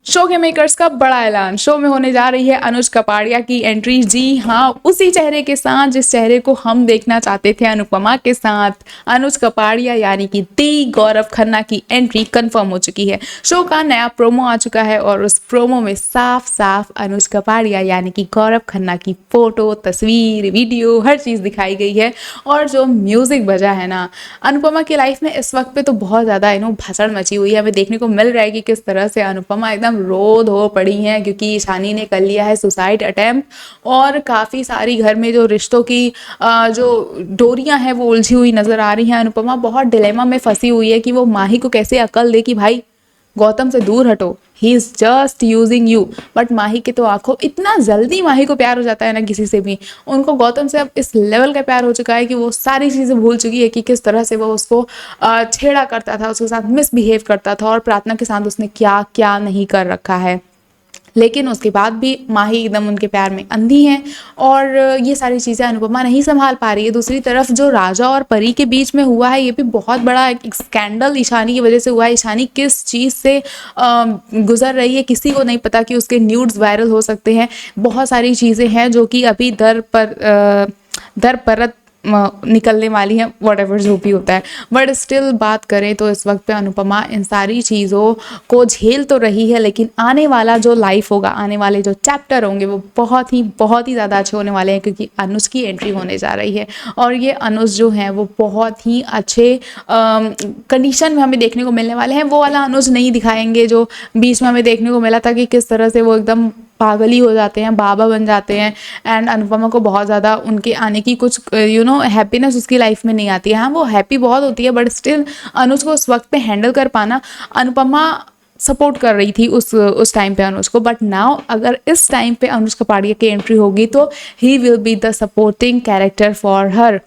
Show के makers का बड़ा ऐलान, शो में होने जा रही है अनुज कपाड़िया की एंट्री। जी हाँ, उसी चेहरे के साथ जिस चेहरे को हम देखना चाहते थे अनुपमा के साथ, अनुज कपाड़िया यानी कि दी गौरव खन्ना की एंट्री कंफर्म हो चुकी है। शो का नया प्रोमो आ चुका है और उस प्रोमो में साफ साफ अनुज कपाड़िया यानी कि गौरव खन्ना की फोटो, तस्वीर, वीडियो, हर चीज़ दिखाई गई है। और जो म्यूजिक बजा है ना, अनुपमा की लाइफ में इस वक्त पे तो बहुत ज़्यादा भसड़ मची हुई है। हमें देखने को मिल रहा है कि किस तरह से अनुपमा एकदम रो धो पड़ी हैं, क्योंकि ईशानी ने कर लिया है सुसाइड अटेम्प्ट। और काफ़ी सारी घर में जो रिश्तों की जो डोरियां हैं वो उलझी हुई नज़र आ रही हैं। अनुपमा बहुत डिलेमा में फंसी हुई है कि वो माही को कैसे अकल दे कि भाई गौतम से दूर हटो, he is just using you. But Mahi के तो आंखों, इतना जल्दी माही को प्यार हो जाता है ना किसी से भी। उनको गौतम से अब इस लेवल का प्यार हो चुका है कि वो सारी चीज़ें भूल चुकी है कि किस तरह से वो उसको छेड़ा करता था, उसके साथ मिसबिहेव करता था, और प्रार्थना के साथ उसने क्या क्या नहीं कर रखा है। लेकिन उसके बाद भी माही एकदम उनके प्यार में अंधी है, और ये सारी चीज़ें अनुपमा नहीं संभाल पा रही है। दूसरी तरफ जो राजा और परी के बीच में हुआ है, ये भी बहुत बड़ा एक स्कैंडल ईशानी की वजह से हुआ है। ईशानी किस चीज़ से गुजर रही है किसी को नहीं पता, कि उसके न्यूड्स वायरल हो सकते हैं। बहुत सारी चीज़ें हैं जो कि अभी दर परत निकलने वाली हैं, वट एवर जो भी होता है। बट स्टिल बात करें तो इस वक्त पे अनुपमा इन सारी चीज़ों को झेल तो रही है, लेकिन आने वाला जो लाइफ होगा, आने वाले जो चैप्टर होंगे, वो बहुत ही ज़्यादा अच्छे होने वाले हैं, क्योंकि अनुज की एंट्री होने जा रही है। और ये अनुज जो हैं वो बहुत ही अच्छे कंडीशन में हमें देखने को मिलने वाले हैं। वो वाला अनुज नहीं दिखाएंगे जो बीच में हमें देखने को मिला था, कि किस तरह से वो एकदम पागल ही हो जाते हैं, बाबा बन जाते हैं। एंड अनुपमा को बहुत ज़्यादा उनके आने की कुछ हैप्पीनेस उसकी लाइफ में नहीं आती है। हाँ, वो हैप्पी बहुत होती है, बट स्टिल अनुज को उस वक्त पे हैंडल कर पाना, अनुपमा सपोर्ट कर रही थी उस टाइम पे अनुज को। बट नाउ अगर इस टाइम पे अनुज कपाड़िया की एंट्री होगी तो he will be the supporting character for her.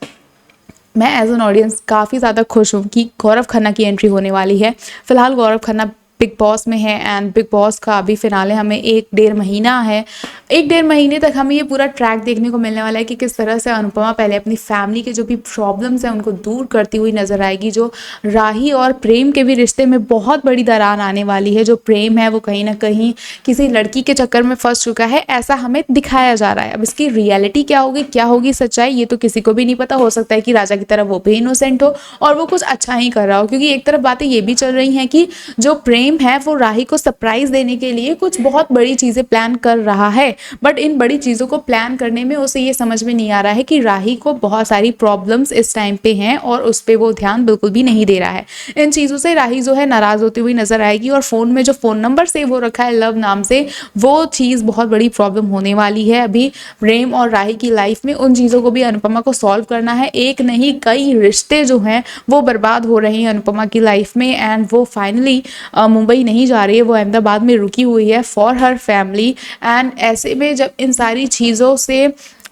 मैं एज एन ऑडियंस काफ़ी ज़्यादा खुश हूँ कि गौरव खन्ना की एंट्री होने वाली है। फिलहाल गौरव खन्ना बिग बॉस में है, एंड बिग बॉस का अभी फिनाले हमें 1-1.5 महीना है। 1-1.5 महीने तक हमें ये पूरा ट्रैक देखने को मिलने वाला है कि किस तरह से अनुपमा पहले अपनी फैमिली के जो भी प्रॉब्लम्स हैं उनको दूर करती हुई नजर आएगी। जो राही और प्रेम के भी रिश्ते में बहुत बड़ी दरार आने वाली है। जो प्रेम है वो कहीं ना कहीं किसी लड़की के चक्कर में फंस चुका है, ऐसा हमें दिखाया जा रहा है। अब इसकी रियलिटी क्या होगी, क्या होगी सच्चाई, ये तो किसी को भी नहीं पता। हो सकता है कि राजा की तरह वो भी इनोसेंट हो और वो कुछ अच्छा ही कर रहा हो, क्योंकि एक तरफ बातें ये भी चल रही हैं कि जो प्रेम है वो राही को सरप्राइज देने के लिए कुछ बहुत बड़ी चीजें प्लान कर रहा है। बट इन बड़ी चीजों को प्लान करने में उसे ये समझ में नहीं आ रहा है कि राही को बहुत सारी प्रॉब्लम्स इस टाइम पे हैं, और उस पर वो ध्यान बिल्कुल भी नहीं दे रहा है। इन चीजों से राही जो है नाराज होती हुई नजर आएगी, और फोन में जो फोन नंबर सेव हो रखा है लव नाम से, वो चीज बहुत बड़ी प्रॉब्लम होने वाली है अभी प्रेम और राही की लाइफ में। उन चीजों को भी अनुपमा को सॉल्व करना है। एक नहीं, कई रिश्ते जो हैं वो बर्बाद हो रहे हैं अनुपमा की लाइफ में, एंड वो फाइनली मुंबई नहीं जा रही है, वो अहमदाबाद में रुकी हुई है फॉर हर फैमिली। एंड ऐसे में जब इन सारी चीज़ों से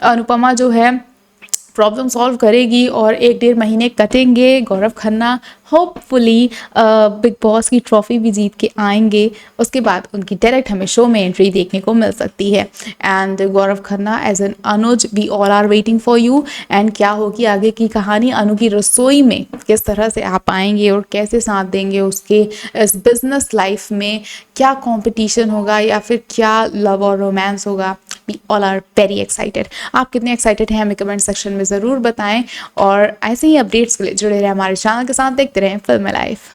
अनुपमा जो है प्रॉब्लम सॉल्व करेगी और 1-1.5 महीने कटेंगे, Gaurav Khanna hopefully big boss की ट्रॉफी भी जीत के आएंगे। उसके बाद उनकी डायरेक्ट हमें शो में एंट्री देखने को मिल सकती है। And Gaurav Khanna as an Anuj, we all are waiting for you. And क्या होगी आगे की कहानी, अनु की रसोई में किस तरह से आप आएंगे और कैसे साथ देंगे उसके इस बिजनेस लाइफ में, क्या कंपटीशन होगा या फिर क्या लव और रोमांस होगा। We all are very excited. आप कितने एक्साइटेड हैं हमें कमेंट सेक्शन में ज़रूर बताएं, और ऐसे ही अपडेट्स के लिए जुड़े रहे हमारे चैनल के साथ। देखते रहें फिल्म लाइफ।